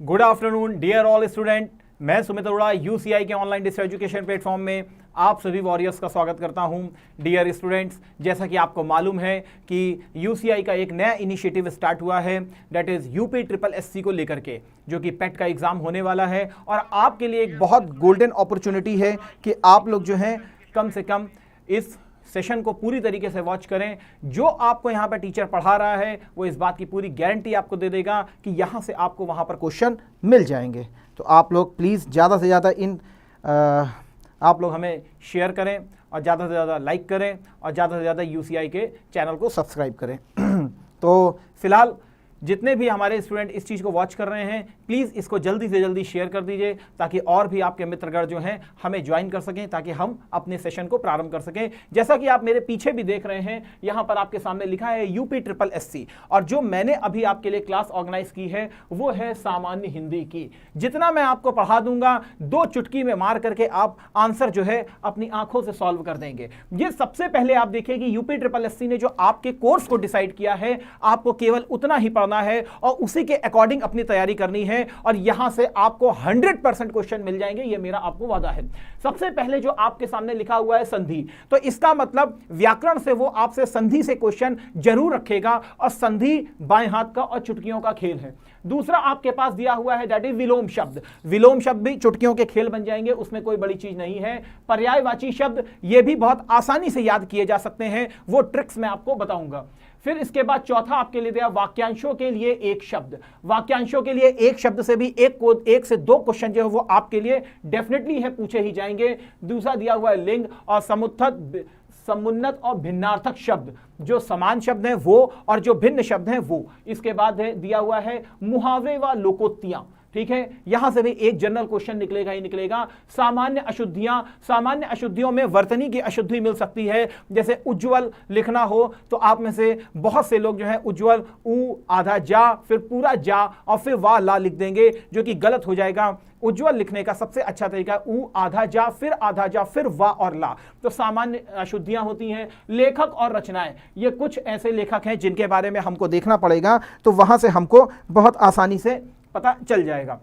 Good afternoon dear all student, मैं Sumit Arora UCI के online distance education platform में आप सभी वॉरियर्स का स्वागत करता हूं। डियर स्टूडेंट्स, जैसा कि आपको मालूम है कि यूसीआई का एक नया इनिशिएटिव स्टार्ट हुआ है, that is UP triple SC को लेकर के, जो कि पेट का एग्जाम होने वाला है और आपके लिए एक बहुत गोल्डन अपॉर्चुनिटी है कि आप लोग जो हैं कम से कम इस सेशन को पूरी तरीके से वॉच करें। जो आपको यहाँ पर टीचर पढ़ा रहा है वो इस बात की पूरी गारंटी आपको दे देगा कि यहाँ से आपको वहाँ पर क्वेश्चन मिल जाएंगे। तो आप लोग प्लीज़ ज़्यादा से ज़्यादा आप लोग हमें शेयर करें और ज़्यादा से ज़्यादा लाइक करें और ज़्यादा से ज़्यादा यूसीआई के चैनल को सब्सक्राइब करें। तो फिलहाल जितने भी हमारे स्टूडेंट इस चीज़ को वॉच कर रहे हैं, प्लीज़ इसको जल्दी से जल्दी शेयर कर दीजिए ताकि और भी आपके मित्रगण जो हैं हमें ज्वाइन कर सकें, ताकि हम अपने सेशन को प्रारंभ कर सकें। जैसा कि आप मेरे पीछे भी देख रहे हैं, यहाँ पर आपके सामने लिखा है यूपी ट्रिपल एससी, और जो मैंने अभी आपके लिए क्लास ऑर्गेनाइज की है वो है सामान्य हिंदी की। जितना मैं आपको पढ़ा दूंगा, 2 चुटकी में मार करके आप आंसर जो है अपनी आंखों से सॉल्व कर देंगे। ये सबसे पहले आप देखिए कि यूपी ट्रिपल एससी ने जो आपके कोर्स को डिसाइड किया है, आपको केवल उतना ही पढ़ना है और उसी के अकॉर्डिंग अपनी तैयारी करनी है और यहां से आपको 100% क्वेश्चन मिल जाएंगे, ये मेरा आपको वादा है। सबसे पहले जो आपके सामने लिखा हुआ है संधि, तो इसका मतलब व्याकरण से वो आपसे संधि से क्वेश्चन जरूर रखेगा और संधि बाएं हाथ का और चुटकियों का खेल है। दूसरा आपके पास दिया हुआ है दैट इज विलोम शब्द। विलोम शब्द भी चुटकियों के खेल बन जाएंगे, उसमें कोई बड़ी चीज नहीं है। पर्यायवाची शब्द ये भी बहुत आसानी से याद किए जा सकते हैं, वो ट्रिक्स मैं आपको बताऊंगा। फिर इसके बाद चौथा आपके लिए दिया वाक्यांशों के लिए एक शब्द। वाक्यांशों के लिए एक शब्द से भी एक से 2 क्वेश्चन जो है वो आपके लिए डेफिनेटली है पूछे ही जाएंगे। दूसरा दिया हुआ है लिंग और समुन्नत और भिन्नार्थक शब्द, जो समान शब्द हैं वो और जो भिन्न शब्द हैं वो। इसके बाद है दिया हुआ है मुहावरे व लोकोक्तियां, ठीक है, यहां से भी एक जनरल क्वेश्चन निकलेगा ही निकलेगा। सामान्य अशुद्धियां, सामान्य अशुद्धियों में वर्तनी की अशुद्धि मिल सकती है, जैसे उज्ज्वल लिखना हो तो आप में से बहुत से लोग जो है उज्ज्वल ऊ आधा जा फिर पूरा जा और फिर वाह ला लिख देंगे, जो कि गलत हो जाएगा। उज्ज्वल लिखने का सबसे अच्छा तरीका ऊ आधा जा फिर वाह और ला। तो सामान्य अशुद्धियां होती हैं। लेखक और रचनाएं, ये कुछ ऐसे लेखक हैं जिनके बारे में हमको देखना पड़ेगा, तो वहां से हमको बहुत आसानी से पता चल जाएगा।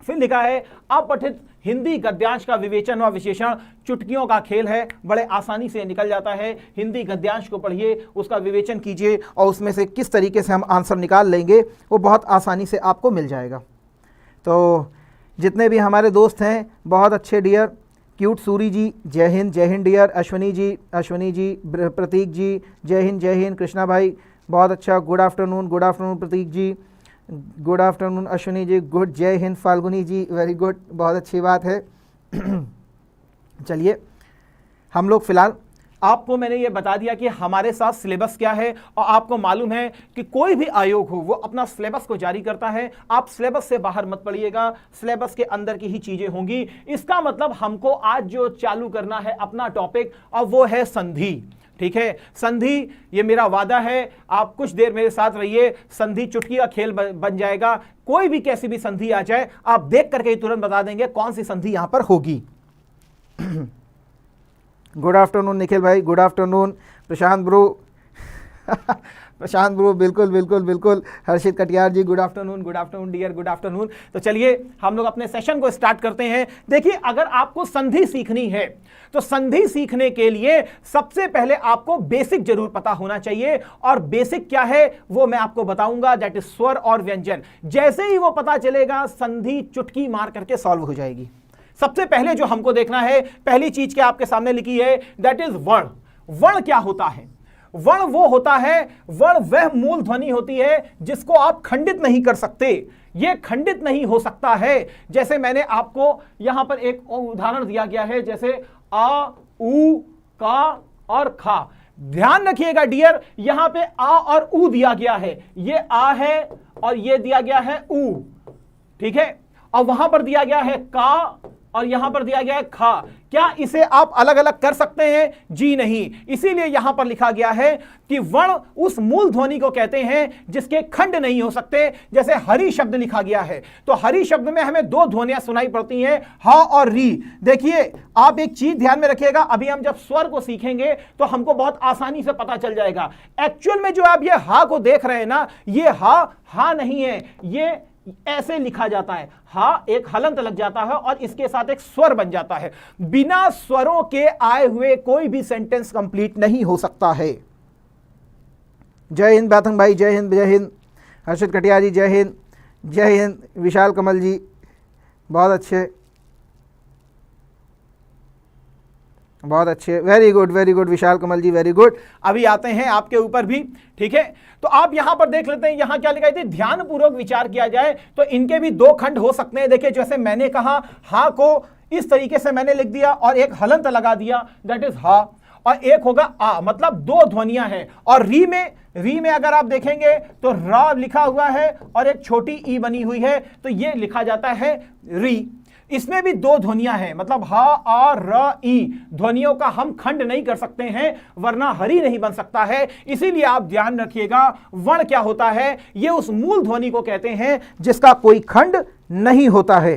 फिर लिखा है अपठित हिंदी गद्यांश का विवेचन व विशेषण, चुटकियों का खेल है, बड़े आसानी से निकल जाता है। हिंदी गद्यांश को पढ़िए, उसका विवेचन कीजिए और उसमें से किस तरीके से हम आंसर निकाल लेंगे वो बहुत आसानी से आपको मिल जाएगा। तो जितने भी हमारे दोस्त हैं बहुत अच्छे डियर, क्यूट सूरी जी जय हिंद डियर, अश्वनी जी प्रतीक जी जय हिंद, कृष्णा भाई बहुत अच्छा, गुड आफ्टरनून प्रतीक जी, good afternoon Ashwini ji, good, जय हिंद फाल्गुनी जी, वेरी गुड, बहुत अच्छी बात है। चलिए हम लोग फिलहाल आपको मैंने ये बता दिया कि हमारे साथ सिलेबस क्या है, और आपको मालूम है कि कोई भी आयोग हो वो अपना सिलेबस को जारी करता है। आप सिलेबस से बाहर मत पड़िएगा, सिलेबस के अंदर की ही चीजें होंगी। इसका मतलब हमको आज जो चालू करना है अपना टॉपिक, और वो है संधि, ठीक है। संधि, ये मेरा वादा है, आप कुछ देर मेरे साथ रहिए, संधि चुटकी का खेल बन जाएगा। कोई भी कैसी भी संधि आ जाए आप देख करके तुरंत बता देंगे कौन सी संधि यहां पर होगी। गुड आफ्टरनून निखिल भाई, गुड आफ्टरनून प्रशांत ब्रो, बिल्कुल। Harshit Katiyar ji good afternoon dear, good afternoon. तो चलिए हम लोग अपने सेशन को स्टार्ट करते हैं। देखिए, अगर आपको संधि सीखनी है तो संधि सीखने के लिए सबसे पहले आपको बेसिक जरूर पता होना चाहिए, और बेसिक क्या है वो मैं आपको बताऊंगा, दैट इज स्वर और व्यंजन। जैसे ही वो पता चलेगा संधि चुटकी मार करके सॉल्व हो जाएगी। सबसे पहले जो हमको देखना है, पहली चीज क्या आपके सामने लिखी है, दैट इज वर्ण। वर्ण क्या होता है? वर्ण वो होता है, वर्ण वह मूल ध्वनि होती है जिसको आप खंडित नहीं कर सकते। यह खंडित नहीं हो सकता है। जैसे मैंने आपको यहां पर एक उदाहरण दिया गया है, जैसे आ, उ, का और खा। ध्यान रखिएगा डियर, यहां पे आ और उ दिया गया है, ये आ है और ये दिया गया है उ, ठीक है, और वहां पर दिया गया है का, और यहां पर दिया गया है खा। क्या इसे आप अलग अलग कर सकते हैं? जी नहीं। इसीलिए यहां पर लिखा गया है कि वर्ण उस मूल ध्वनि को कहते हैं जिसके खंड नहीं हो सकते। जैसे हरि शब्द लिखा गया है तो हरि शब्द में हमें दो ध्वनियां सुनाई पड़ती हैं, हा और री। देखिए आप एक चीज ध्यान में रखिएगा, अभी हम जब स्वर को सीखेंगे तो हमको बहुत आसानी से पता चल जाएगा। एक्चुअल में जो आप ये हा को देख रहे हैं ना, ये हा नहीं है, ये ऐसे लिखा जाता है। हा एक हलंत लग जाता है और इसके साथ एक स्वर बन जाता है। बिना स्वरों के आए हुए कोई भी सेंटेंस कंप्लीट नहीं हो सकता है। जय हिंद बैथंग भाई, जय हिंद, जय हिंद। हर्षित कटिया जी, जय हिंद, जय हिंद। विशाल कमल जी, बहुत अच्छे, बहुत अच्छे, वेरी गुड विशाल कमल जी, वेरी गुड। अभी आते हैं आपके ऊपर भी, ठीक है। तो आप यहां पर देख लेते हैं, यहां क्या लिखा है, ध्यान पूर्वक विचार किया जाए तो इनके भी दो खंड हो सकते हैं। देखिए जैसे मैंने कहा हा को इस तरीके से मैंने लिख दिया और एक हलंत लगा दिया, दैट इज हा, और एक होगा आ, मतलब दो ध्वनियां हैं। और री में अगर आप देखेंगे तो रा लिखा हुआ है और एक छोटी ई बनी हुई है, तो ये लिखा जाता है री। इसमें भी दो ध्वनियां हैं, मतलब हा आ र ई ध्वनियों का हम खंड नहीं कर सकते हैं, वरना हरि नहीं बन सकता है। इसीलिए आप ध्यान रखिएगा, वर्ण क्या होता है, ये उस मूल ध्वनि को कहते हैं जिसका कोई खंड नहीं होता है।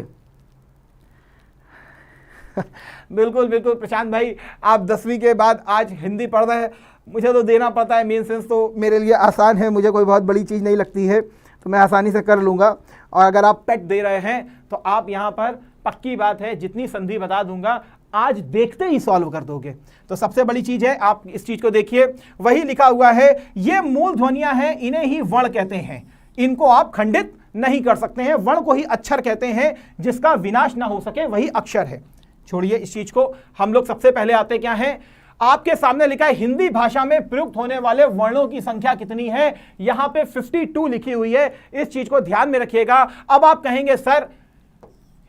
बिल्कुल प्रशांत भाई, आप 10वीं के बाद आज हिंदी पढ़ रहे हैं, मुझे तो देना पड़ता है मेन सेंस, तो मेरे लिए आसान है, मुझे कोई बहुत बड़ी चीज़ नहीं लगती है, तो मैं आसानी से कर लूँगा। और अगर आप पेट दे रहे हैं तो आप यहाँ पर पक्की बात है जितनी संधि बता दूंगा आज देखते ही सॉल्व कर दोगे। तो सबसे बड़ी चीज है, आप इस चीज को देखिए, वही लिखा हुआ है, ये मूल ध्वनियां हैं, इन्हें ही वर्ण कहते हैं, इनको आप खंडित नहीं कर सकते हैं। वर्ण को ही अक्षर कहते हैं, जिसका विनाश ना हो सके वही अक्षर है। छोड़िए इस चीज को, हम लोग सबसे पहले आते क्या है, आपके सामने लिखा है हिंदी भाषा में प्रयुक्त होने वाले वर्णों की संख्या कितनी है। यहां पे 52 लिखी हुई है, इस चीज को ध्यान में रखिएगा। अब आप कहेंगे सर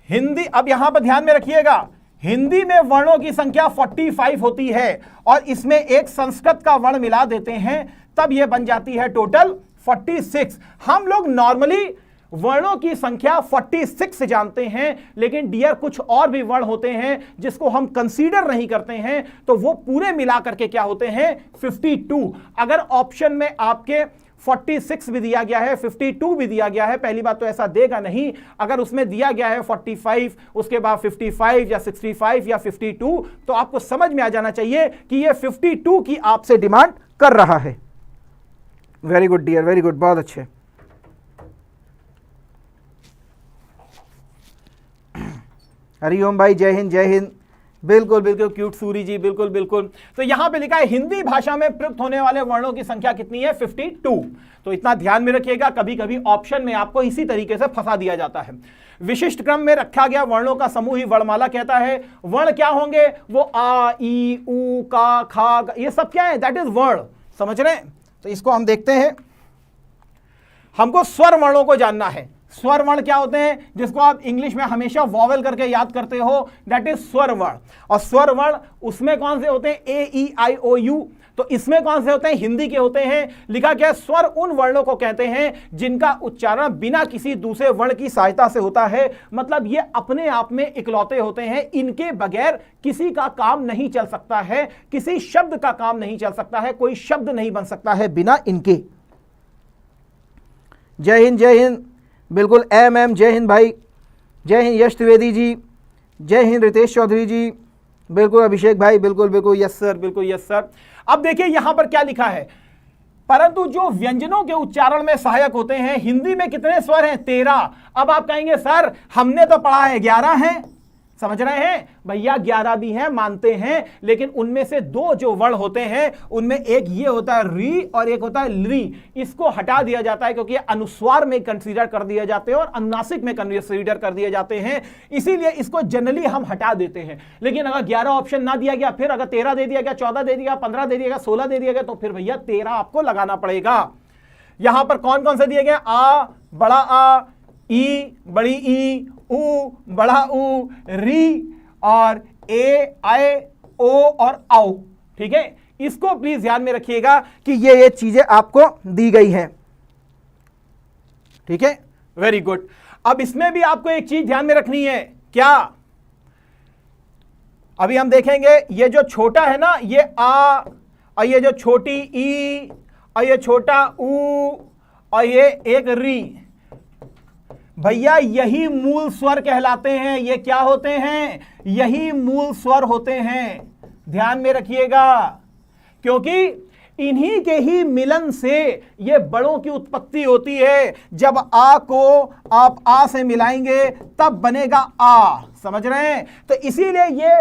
हिंदी, अब यहां पर ध्यान में रखिएगा, हिंदी में वर्णों की संख्या 45 होती है और इसमें एक संस्कृत का वर्ण मिला देते हैं, तब यह बन जाती है टोटल 46। हम लोग नॉर्मली वर्णों की संख्या 46 जानते हैं, लेकिन डियर कुछ और भी वर्ण होते हैं जिसको हम कंसीडर नहीं करते हैं, तो वो पूरे मिला करके क्या होते हैं 52। अगर ऑप्शन में आपके 46 भी दिया गया है, 52 भी दिया गया है, पहली बात तो ऐसा देगा नहीं। अगर उसमें दिया गया है 45, उसके बाद 55 या 65 या 52, तो आपको समझ में आ जाना चाहिए कि ये 52 की आपसे डिमांड कर रहा है। Very good dear, very good, बहुत अच्छे। हरिओम भाई, जय हिंद, जय हिंद। बिल्कुल क्यूट सूरी जी, बिल्कुल। तो यहां पे लिखा है हिंदी भाषा में प्रयुक्त होने वाले वर्णों की संख्या कितनी है 52। तो इतना ध्यान में रखिएगा, कभी कभी ऑप्शन में आपको इसी तरीके से फंसा दिया जाता है। विशिष्ट क्रम में रखा गया वर्णों का समूह ही वर्णमाला कहता है। वर्ण क्या होंगे, वो आ ई उ का खा, ये सब क्या है, दैट इज वर्ण, समझ रहे हैं। तो इसको हम देखते हैं, हमको स्वर वर्णों को जानना है। स्वर वर्ण क्या होते हैं, जिसको आप इंग्लिश में हमेशा वॉवेल करके याद करते हो, दैट इज स्वर वर्ण। और स्वर वर्ण उसमें कौन से होते हैं, ए ई आई ओ यू। तो इसमें कौन से होते हैं, हिंदी के होते हैं। लिखा क्या, स्वर उन वर्णों को कहते हैं जिनका उच्चारण बिना किसी दूसरे वर्ण की सहायता से होता है। मतलब ये अपने आप में इकलौते होते हैं, इनके बगैर किसी का काम नहीं चल सकता है, किसी शब्द का काम नहीं चल सकता है, कोई शब्द नहीं बन सकता है बिना इनके। जय हिंद, जय हिंद, बिल्कुल एम जय हिंद भाई, जय हिंद यश त्रिवेदी जी, जय हिंद रितेश चौधरी जी, बिल्कुल अभिषेक भाई, बिल्कुल यस सर, बिल्कुल यस सर। अब देखिए यहां पर क्या लिखा है, परंतु जो व्यंजनों के उच्चारण में सहायक होते हैं, हिंदी में कितने स्वर हैं 13। अब आप कहेंगे सर हमने तो पढ़ा है 11 हैं, समझ रहे हैं भैया, 11 भी हैं, मानते हैं, लेकिन उनमें से दो जो वर्ण होते हैं उनमें एक ये होता है री और एक होता है ली। इसको हटा दिया जाता है क्योंकि अनुस्वार में कंसीडर कर दिए जाते हैं और अनुनासिक में कंसीडर कर दिए जाते हैं, इसीलिए इसको जनरली हम हटा देते हैं। लेकिन अगर 11 ऑप्शन ना दिया गया, फिर अगर 13 दे दिया गया, 14 दे दिया, 15 दे दिया गया, 16 दे दिया गया, तो फिर भैया 13 आपको लगाना पड़ेगा। यहां पर कौन कौन से दिए गए, आ बड़ा आ, ई बड़ी ई, उ बड़ा उ, री और ए आए ओ और आओ, ठीक है। इसको प्लीज ध्यान में रखिएगा कि ये चीजें आपको दी गई हैं, ठीक है, वेरी गुड। अब इसमें भी आपको एक चीज ध्यान में रखनी है, क्या, अभी हम देखेंगे ये जो छोटा है ना ये आ, और ये जो छोटी ई, और ये छोटा ऊ, और ये एक री, भैया यही मूल स्वर कहलाते हैं। ये क्या होते हैं? यही मूल स्वर होते हैं, ध्यान में रखिएगा, क्योंकि इन्हीं के ही मिलन से ये बड़ों की उत्पत्ति होती है। जब आ को आप आ से मिलाएंगे तब बनेगा आ, समझ रहे हैं? तो इसीलिए ये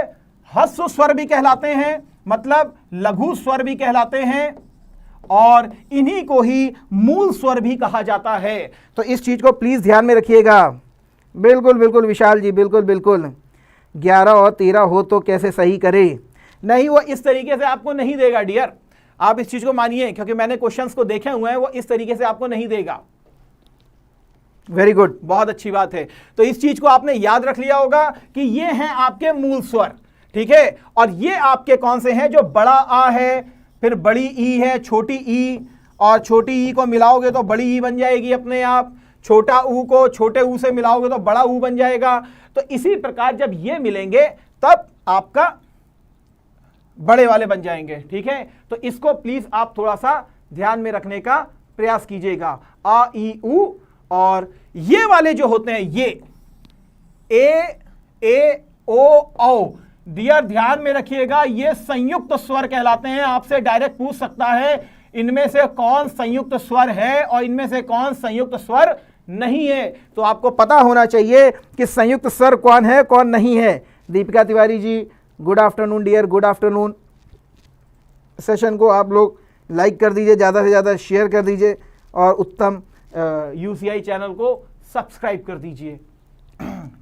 ह्रस्व स्वर भी कहलाते हैं, मतलब लघु स्वर भी कहलाते हैं, और इन्हीं को ही मूल स्वर भी कहा जाता है। तो इस चीज को प्लीज ध्यान में रखिएगा। बिल्कुल बिल्कुल विशाल जी, बिल्कुल बिल्कुल। 11 और 13 हो तो कैसे सही करे? नहीं, वो इस तरीके से आपको नहीं देगा डियर, आप इस चीज को मानिए, क्योंकि मैंने क्वेश्चंस को देखे हुए हैं, वो इस तरीके से आपको नहीं देगा। वेरी गुड, बहुत अच्छी बात है। तो इस चीज को आपने याद रख लिया होगा कि ये हैं आपके मूल स्वर, ठीक है। और ये आपके कौन से हैं? जो बड़ा आ है, फिर बड़ी ई है, छोटी ई, और छोटी ई को मिलाओगे तो बड़ी ई बन जाएगी अपने आप, छोटा ऊ को छोटे ऊ से मिलाओगे तो बड़ा ऊ बन जाएगा। तो इसी प्रकार जब ये मिलेंगे तब आपका बड़े वाले बन जाएंगे, ठीक है। तो इसको प्लीज आप थोड़ा सा ध्यान में रखने का प्रयास कीजिएगा। आ ई ऊ, और ये वाले जो होते हैं ये ए ओ औ, डियर ध्यान में रखिएगा, ये संयुक्त स्वर कहलाते हैं। आपसे डायरेक्ट पूछ सकता है इनमें से कौन संयुक्त स्वर है और इनमें से कौन संयुक्त स्वर नहीं है। तो आपको पता होना चाहिए कि संयुक्त स्वर कौन है कौन नहीं है। Deepika Tiwari ji, good afternoon dear, good afternoon. Session को आप लोग लाइक कर दीजिए, ज़्यादा से ज़्यादा शेयर कर दीजिए, और उत्तम यूसीआई चैनल को सब्सक्राइब कर दीजिए,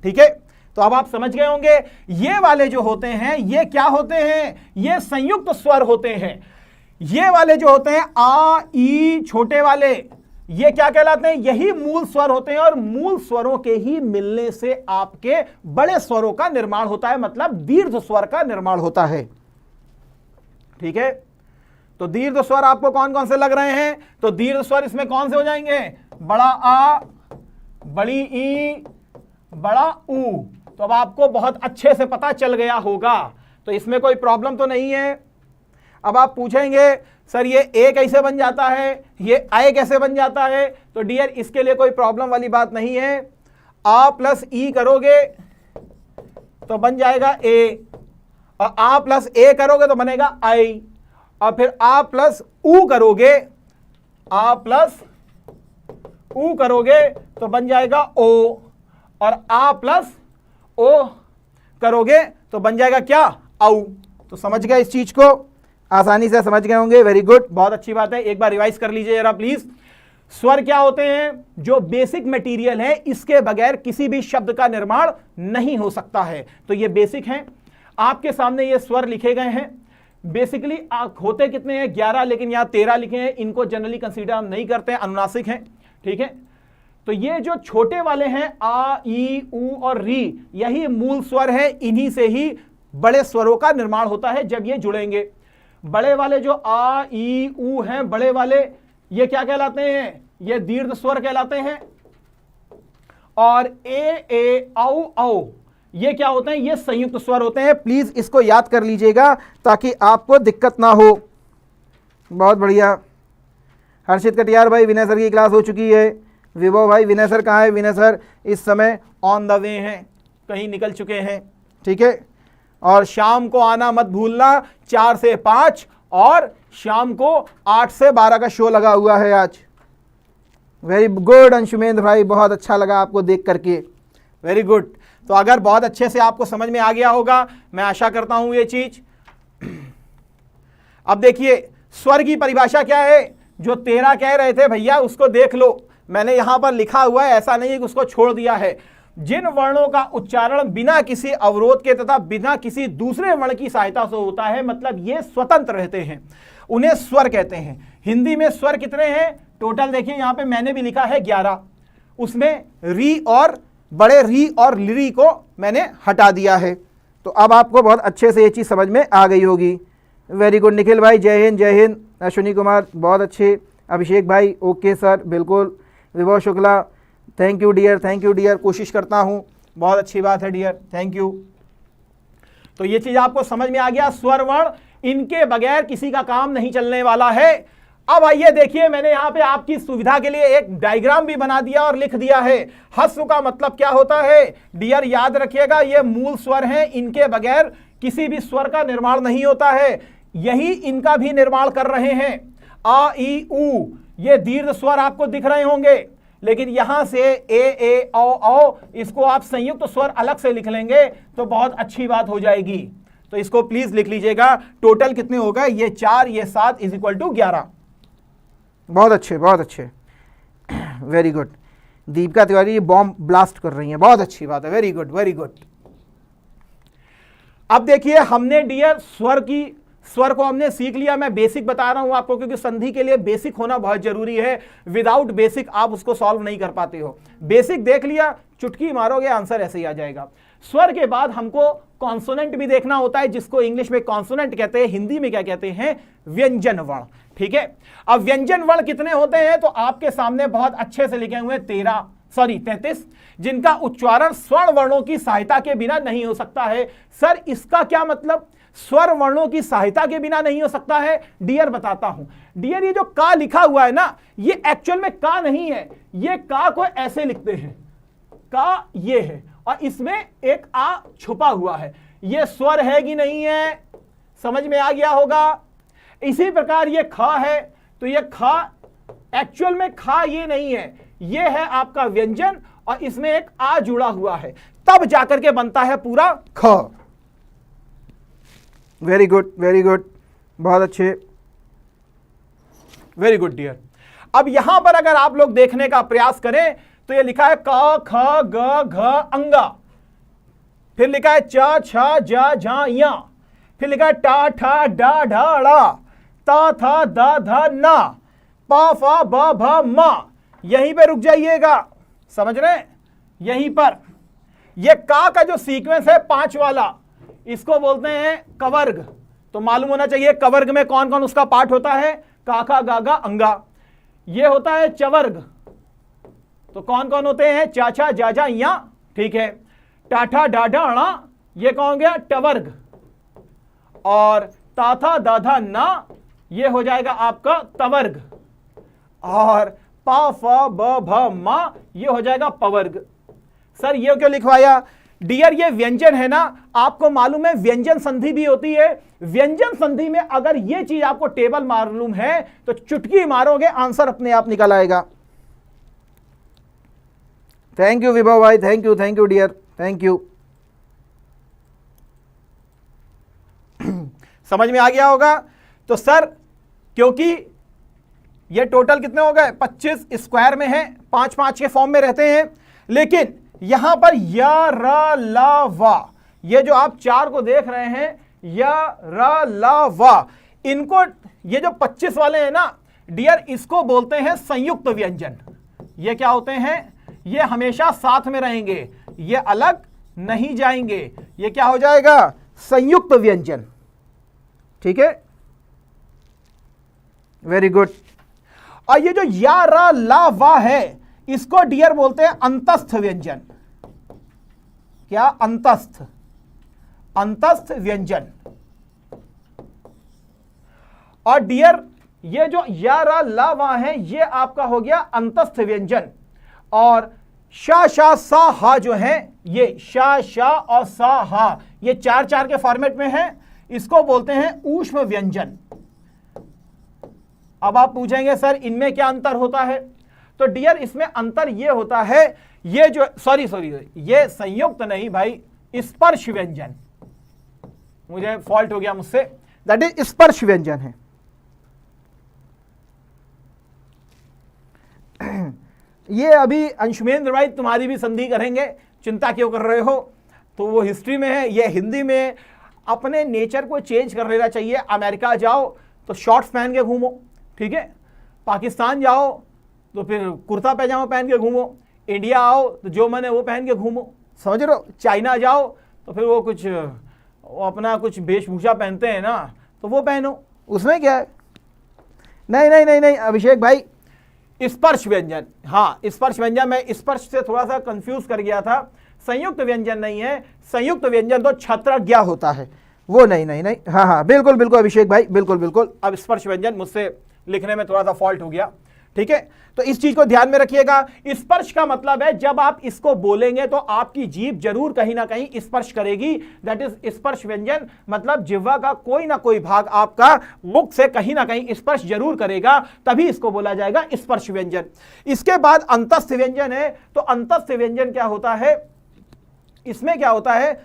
ठीक है। तो अब आप समझ गए होंगे ये वाले जो होते हैं ये क्या होते हैं? ये संयुक्त स्वर होते हैं। ये वाले जो होते हैं आ ई छोटे वाले, ये क्या कहलाते हैं? यही मूल स्वर होते हैं, और मूल स्वरों के ही मिलने से आपके बड़े स्वरों का निर्माण होता है, मतलब दीर्घ स्वर का निर्माण होता है, ठीक है। तो दीर्घ स्वर आपको कौन कौन से लग रहे हैं? तो दीर्घ स्वर इसमें कौन से हो जाएंगे? बड़ा आ, बड़ी ई, बड़ा ऊ। तो अब आपको बहुत अच्छे से पता चल गया होगा, तो इसमें कोई प्रॉब्लम तो नहीं है। अब आप पूछेंगे सर ये ए कैसे बन जाता है, ये आई कैसे बन जाता है? तो डियर इसके लिए कोई प्रॉब्लम वाली बात नहीं है। आ प्लस ई करोगे तो बन जाएगा ए, और आ प्लस ए करोगे तो बनेगा आई, और फिर आ प्लस ऊ करोगे, आ प्लस ऊ करोगे तो बन जाएगा ओ, और आ प्लस ओ करोगे तो बन जाएगा क्या? औ। तो समझ गए इस चीज को, आसानी से समझ गए होंगे। वेरी गुड, बहुत अच्छी बात है। एक बार रिवाइज कर लीजिए जरा प्लीज। स्वर क्या होते हैं? जो बेसिक मटेरियल है, इसके बगैर किसी भी शब्द का निर्माण नहीं हो सकता है। तो ये बेसिक हैं, आपके सामने ये स्वर लिखे गए हैं। बेसिकली होते कितने हैं? 11, लेकिन यहां 13 लिखे हैं। इनको जनरली कंसीडर हम नहीं करते हैं, अनुनासिक हैं, ठीक है। तो ये जो छोटे वाले हैं आ ई ऊ और री, यही मूल स्वर है, इन्हीं से ही बड़े स्वरों का निर्माण होता है जब ये जुड़ेंगे। बड़े वाले जो आ ई ऊ हैं, बड़े वाले ये क्या कहलाते हैं? ये दीर्घ स्वर कहलाते हैं। और ए औ औ ये क्या होते हैं? ये संयुक्त स्वर होते हैं। प्लीज इसको याद कर लीजिएगा ताकि आपको दिक्कत ना हो। बहुत बढ़िया। हर्षित कटियार भाई, विनय सर की क्लास हो चुकी है। विभव भाई, विनय सर कहाँ है? विनय सर इस समय ऑन द वे हैं, कहीं निकल चुके हैं, ठीक है। और शाम को आना मत भूलना, 4 से 5, और शाम को 8 से 12 का शो लगा हुआ है आज। वेरी गुड अंशुमेंद्र भाई, बहुत अच्छा लगा आपको देख करके, वेरी गुड। तो अगर बहुत अच्छे से आपको समझ में आ गया होगा, मैं आशा करता हूं ये चीज। अब देखिए स्वर की परिभाषा क्या है? जो 13 कह रहे थे भैया उसको देख लो, मैंने यहां पर लिखा हुआ है, ऐसा नहीं है कि उसको छोड़ दिया है। जिन वर्णों का उच्चारण बिना किसी अवरोध के तथा बिना किसी दूसरे वर्ण की सहायता से होता है, मतलब ये स्वतंत्र रहते हैं, उन्हें स्वर कहते हैं। हिंदी में स्वर कितने हैं टोटल? देखिए यहां पे मैंने भी लिखा है 11, उसमें री और बड़े री और लिरी को मैंने हटा दिया है। तो अब आपको बहुत अच्छे से ये चीज़ समझ में आ गई होगी। वेरी गुड निखिल भाई, जय हिंद जय हिंद। अश्विनी कुमार बहुत अच्छे। अभिषेक भाई ओके सर, बिल्कुल। Vibhav Shukla thank you dear, thank you dear, कोशिश करता हूँ, बहुत अच्छी बात है डियर, थैंक यू। तो ये चीज आपको समझ में आ गया, स्वर वर्ण इनके बगैर किसी का काम नहीं चलने वाला है। अब आइए देखिए, मैंने यहां पे आपकी सुविधा के लिए एक डायग्राम भी बना दिया और लिख दिया है। ह्रस्व का मतलब क्या होता है डियर, याद रखिएगा, ये मूल स्वर हैं, इनके बगैर किसी भी स्वर का निर्माण नहीं होता है, यही इनका भी निर्माण कर रहे हैं। आ ई उ, ये दीर्घ स्वर आपको दिख रहे होंगे, लेकिन यहां से ए औ, इसको आप संयुक्त स्वर अलग से लिख लेंगे तो बहुत अच्छी बात हो जाएगी। तो इसको प्लीज लिख लीजिएगा। टोटल कितने हो गए, ये 4, ये 7 इज इक्वल टू 11। बहुत अच्छे, बहुत अच्छे, वेरी गुड। दीपिका तिवारी ये बॉम्ब ब्लास्ट कर रही हैं, बहुत अच्छी बात है, वेरी गुड वेरी गुड। अब देखिए, हमने डियर स्वर को हमने सीख लिया। मैं बेसिक बता रहा हूं आपको, क्योंकि संधि के लिए बेसिक होना बहुत जरूरी है। विदाउट बेसिक आप उसको सॉल्व नहीं कर पाते हो। बेसिक देख लिया, चुटकी मारोगे आंसर ऐसे ही आ जाएगा। स्वर के बाद हमको कॉन्सोनेंट भी देखना होता है, जिसको इंग्लिश में कॉन्सोनेंट कहते हैं, हिंदी में क्या कहते हैं, व्यंजन वर्ण। ठीक है, अब व्यंजन वर्ण कितने होते हैं तो आपके सामने बहुत अच्छे से लिखे हुए 33, जिनका उच्चारण स्वर्ण वर्णों की सहायता के बिना नहीं हो सकता है। सर इसका क्या मतलब, स्वर वर्णों की सहायता के बिना नहीं हो सकता है? डियर बताता हूं। डियर ये जो का लिखा हुआ है ना, ये एक्चुअल में का नहीं है, ये का को ऐसे लिखते हैं, का ये है और इसमें एक आ छुपा हुआ है। ये स्वर है कि नहीं है, समझ में आ गया होगा। इसी प्रकार ये खा है, तो ये खा एक्चुअल में खा ये नहीं है, ये है आपका व्यंजन और इसमें एक आ जुड़ा हुआ है, तब जाकर के बनता है पूरा ख। वेरी गुड वेरी गुड, बहुत अच्छे, वेरी गुड डियर। अब यहां पर अगर आप लोग देखने का प्रयास करें तो ये लिखा है क ख ग घ अंगा, फिर लिखा है च छ ज झ या, फिर लिखा है टा ठा डा ढा ड़ा, ता था दा धा ना, पा फा ब भ मा। यहीं पे रुक जाइएगा, समझ रहे हैं, यहीं पर। ये का जो सीक्वेंस है 5 वाला, इसको बोलते हैं कवर्ग। तो मालूम होना चाहिए कवर्ग में कौन कौन उसका पार्ट होता है, काका गागा अंगा। ये होता है चवर्ग, तो कौन कौन होते हैं, चाचा जाजा या, ठीक है। टाठा डाढ़ा अणा, ये कौन गया टवर्ग। और ताथा दाधा ना, ये हो जाएगा आपका तवर्ग। और पा फ ब भ मा, ये हो जाएगा पवर्ग। सर ये क्यों लिखवाया डियर, ये व्यंजन है ना, आपको मालूम है व्यंजन संधि भी होती है। व्यंजन संधि में अगर ये चीज आपको टेबल मालूम है तो चुटकी मारोगे आंसर अपने आप निकल आएगा। थैंक यू विभव भाई, thank you dear, thank you. समझ में आ गया होगा। तो सर क्योंकि ये टोटल कितने हो गए, 25 स्क्वायर में है, 5-5 के फॉर्म में रहते हैं, लेकिन यहां पर या र ला वा, ये जो आप 4 को देख रहे हैं, या र ला वा, इनको ये जो 25 वाले हैं ना डियर, इसको बोलते हैं संयुक्त व्यंजन। ये क्या होते हैं, ये हमेशा साथ में रहेंगे, ये अलग नहीं जाएंगे। ये क्या हो जाएगा, संयुक्त व्यंजन। ठीक है, वेरी गुड। और ये जो या र ला वा है, इसको डियर बोलते हैं अंतस्थ व्यंजन। क्या, अंतस्थ, अंतस्थ व्यंजन। और डियर ये जो या रा ला वा है, ये आपका हो गया अंतस्थ व्यंजन। और शा शा सा हा जो है, ये शा शा और सा हा, ये 4-4 के फॉर्मेट में है, इसको बोलते हैं ऊष्म व्यंजन। अब आप पूछेंगे सर इनमें क्या अंतर होता है, तो डियर इसमें अंतर ये होता है, ये जो सॉरी ये संयुक्त नहीं भाई, स्पर्श व्यंजन, मुझे फॉल्ट हो गया मुझसे, दैट इज स्पर्श व्यंजन है। ये अभी अंशुमेंद्र भाई तुम्हारी भी संधि करेंगे, चिंता क्यों कर रहे हो, तो वो हिस्ट्री में है, ये हिंदी में। अपने नेचर को चेंज कर लेना चाहिए। अमेरिका जाओ तो शॉर्ट्स पहन के घूमो, ठीक है, पाकिस्तान जाओ तो फिर कुर्ता पैजामा पहन के घूमो, इंडिया आओ तो जो मन है वो पहन के घूमो, समझ रहे हो। चाइना जाओ तो फिर वो अपना कुछ वेशभूषा पहनते हैं ना, तो वो पहनो, उसमें क्या है। नहीं अभिषेक भाई, स्पर्श व्यंजन, हाँ स्पर्श व्यंजन, मैं स्पर्श से थोड़ा सा कंफ्यूज कर गया था। संयुक्त व्यंजन नहीं है, संयुक्त व्यंजन तो छत्रज्ञा होता है, वो नहीं नहीं नहीं, हाँ हाँ बिल्कुल बिल्कुल अभिषेक भाई, बिल्कुल बिल्कुल। अब स्पर्श व्यंजन मुझसे लिखने में थोड़ा सा फॉल्ट हो गया, ठीक है। तो इस चीज को ध्यान में रखिएगा। स्पर्श का मतलब है जब आप इसको बोलेंगे तो आपकी जीभ जरूर कहीं ना कहीं स्पर्श करेगी, दैट इज स्पर्श व्यंजन। मतलब जिह्वा का कोई ना कोई भाग आपका मुख से कहीं ना कहीं स्पर्श जरूर करेगा, तभी इसको बोला जाएगा स्पर्श व्यंजन। इसके बाद अंतस्थ व्यंजन है। तो अंतस्थ व्यंजन क्या होता है, इसमें क्या होता है,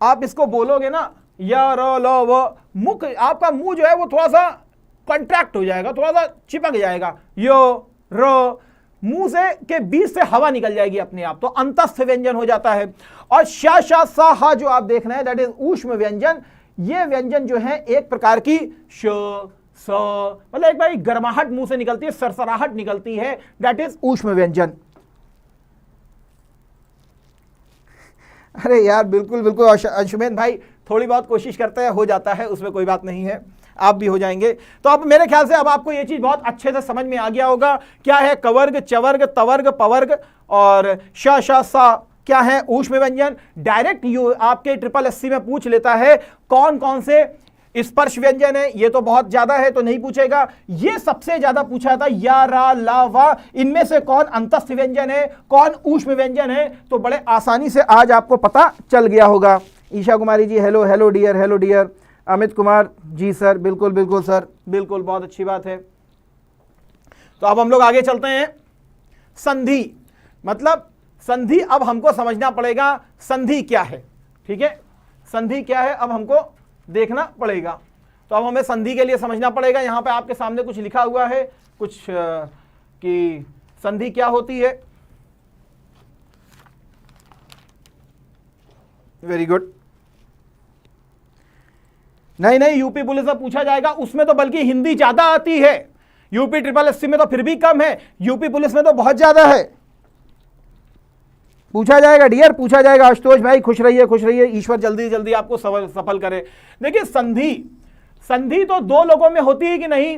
आप इसको बोलोगे ना या र ल व, मुख आपका मुंह जो है वो थोड़ा सा कंट्रैक्ट हो जाएगा, थोड़ा सा चिपक जाएगा, यो र, मुंह से के बीच से हवा निकल जाएगी अपने आप, तो अंतस्थ व्यंजन हो जाता है। और शा शा सा हा जो आप देख रहे हैं दैट इज ऊष्म व्यंजन। ये व्यंजन जो है एक प्रकार की श स, मतलब एक बार गर्माहट मुंह से निकलती है, सरसराहट निकलती है, दैट इज ऊष्म व्यंजन। अरे यार बिल्कुल बिल्कुल अंशुमेन भाई, थोड़ी बहुत कोशिश करते हैं, हो जाता है, उसमें कोई बात नहीं है, आप भी हो जाएंगे। तो अब मेरे ख्याल से अब आपको ये चीज बहुत अच्छे से समझ में आ गया होगा, क्या है कवर्ग, चवर्ग, तवर्ग, पवर्ग और श श सा क्या है ऊष्म व्यंजन। डायरेक्ट यू आपके ट्रिपल एससी में पूछ लेता है कौन कौन से स्पर्श व्यंजन है, ये तो बहुत ज्यादा है तो नहीं पूछेगा। ये सबसे ज्यादा पूछा था या रा ला वा, इनमें से कौन अंतस्थ व्यंजन है, कौन ऊष्म व्यंजन है, तो बड़े आसानी से आज आपको पता चल गया होगा। Isha Kumari ji hello, hello dear, hello dear. Amit Kumar ji sir, बिल्कुल बिल्कुल सर, बिल्कुल, बहुत अच्छी बात है। तो अब हम लोग आगे चलते हैं। संधि, मतलब संधि अब हमको समझना पड़ेगा संधि क्या है, ठीक है, संधि क्या है अब हमको देखना पड़ेगा। तो अब हमें संधि के लिए समझना पड़ेगा। यहां पे आपके सामने कुछ लिखा हुआ है, कुछ कि संधि क्या होती है। Very good. नहीं नहीं, यूपी पुलिस में पूछा जाएगा, उसमें तो बल्कि हिंदी ज्यादा आती है, यूपी ट्रिपल एससी में तो फिर भी कम है, यूपी पुलिस में तो बहुत ज्यादा है। पूछा जाएगा डियर, पूछा जाएगा। आशुतोष भाई खुश रहिए, खुश रहिए, ईश्वर जल्दी जल्दी आपको सफल करे। देखिए संधि, संधि तो दो लोगों में होती है कि नहीं,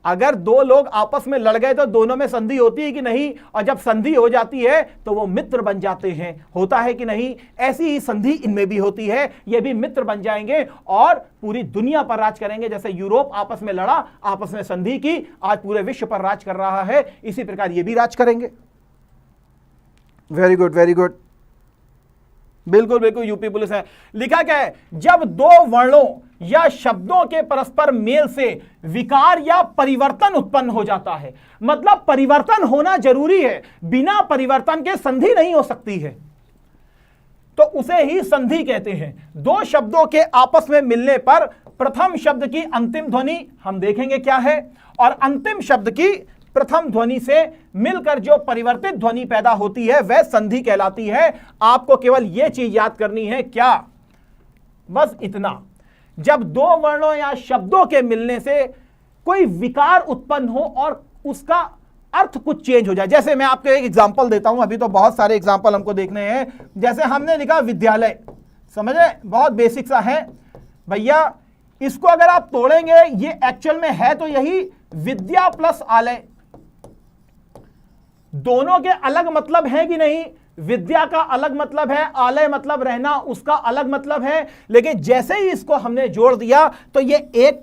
अगर दो लोग आपस में लड़ गए तो दोनों में संधि होती है कि नहीं, और जब संधि हो जाती है तो वो मित्र बन जाते हैं, होता है कि नहीं। ऐसी ही संधि इनमें भी होती है, ये भी मित्र बन जाएंगे और पूरी दुनिया पर राज करेंगे। जैसे यूरोप आपस में लड़ा, आपस में संधि की, आज पूरे विश्व पर राज कर रहा है, इसी प्रकार ये भी राज करेंगे। वेरी गुड, वेरी गुड, बिल्कुल बिल्कुल, यूपी पुलिस है। लिखा क्या है, जब दो वर्णों या शब्दों के परस्पर मेल से विकार या परिवर्तन उत्पन्न हो जाता है, मतलब परिवर्तन होना जरूरी है, बिना परिवर्तन के संधि नहीं हो सकती है, तो उसे ही संधि कहते हैं। दो शब्दों के आपस में मिलने पर प्रथम शब्द की अंतिम ध्वनि हम देखेंगे क्या है, और अंतिम शब्द की प्रथम ध्वनि से मिलकर जो परिवर्तित ध्वनि पैदा होती है वह संधि कहलाती है। आपको केवल यह चीज याद करनी है, क्या, बस इतना, जब दो वर्णों या शब्दों के मिलने से कोई विकार उत्पन्न हो और उसका अर्थ कुछ चेंज हो जाए। जैसे मैं आपको एक एग्जांपल देता हूं, अभी तो बहुत सारे एग्जांपल हमको देखने हैं। जैसे हमने लिखा विद्यालय, समझे, बहुत बेसिक सा है भैया, इसको अगर आप तोड़ेंगे, ये एक्चुअल में है तो यही विद्या प्लस आलय, दोनों के अलग मतलब है कि नहीं। विद्या का अलग मतलब है, आलय मतलब रहना, उसका अलग मतलब है, लेकिन जैसे ही इसको हमने जोड़ दिया तो ये एक